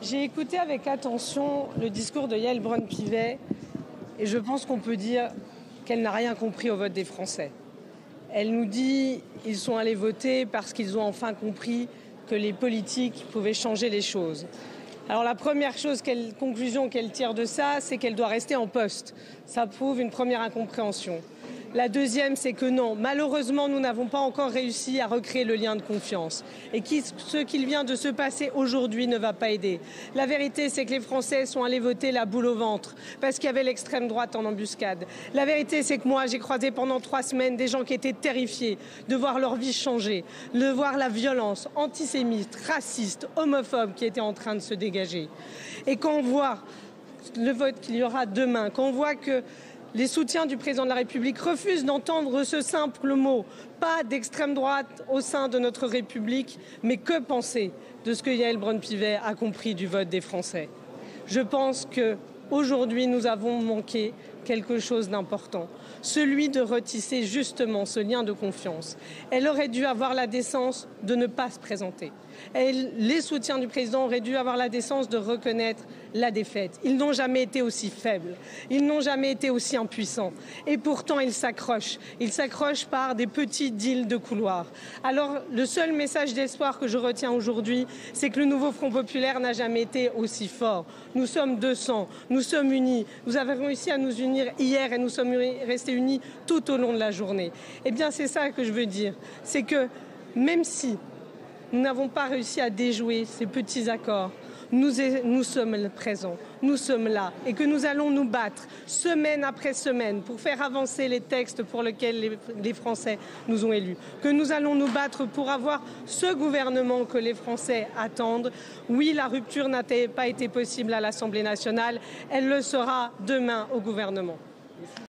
J'ai écouté avec attention le discours de Yaël Braun-Pivet et je pense qu'on peut dire qu'elle n'a rien compris au vote des Français. Elle nous dit qu'ils sont allés voter parce qu'ils ont enfin compris que les politiques pouvaient changer les choses. Alors la première conclusion qu'elle tire de ça, c'est qu'elle doit rester en poste. Ça prouve une première incompréhension. La deuxième, c'est que non, malheureusement, nous n'avons pas encore réussi à recréer le lien de confiance. Et ce qu'il vient de se passer aujourd'hui ne va pas aider. La vérité, c'est que les Français sont allés voter la boule au ventre parce qu'il y avait l'extrême droite en embuscade. La vérité, c'est que moi, j'ai croisé pendant 3 semaines des gens qui étaient terrifiés de voir leur vie changer, de voir la violence antisémite, raciste, homophobe qui était en train de se dégager. Et quand on voit le vote qu'il y aura demain, quand on voit que les soutiens du président de la République refusent d'entendre ce simple mot. Pas d'extrême droite au sein de notre République, mais que penser de ce que Yaël Braun-Pivet a compris du vote des Français? Je pense qu'aujourd'hui, nous avons manqué quelque chose d'important, celui de retisser justement ce lien de confiance. Elle aurait dû avoir la décence de ne pas se présenter. Les soutiens du président auraient dû avoir la décence de reconnaître la défaite. Ils n'ont jamais été aussi faibles, ils n'ont jamais été aussi impuissants. Et pourtant, ils s'accrochent. Ils s'accrochent par des petits deals de couloir. Alors, le seul message d'espoir que je retiens aujourd'hui, c'est que le nouveau Front populaire n'a jamais été aussi fort. Nous sommes 200, nous sommes unis. Nous avons réussi à nous unir hier et nous sommes restés unis tout au long de la journée. Eh bien, c'est ça que je veux dire. C'est que même si nous n'avons pas réussi à déjouer ces petits accords, nous sommes présents, nous sommes là et que nous allons nous battre semaine après semaine pour faire avancer les textes pour lesquels les Français nous ont élus, que nous allons nous battre pour avoir ce gouvernement que les Français attendent. Oui, la rupture n'a pas été possible à l'Assemblée nationale, elle le sera demain au gouvernement.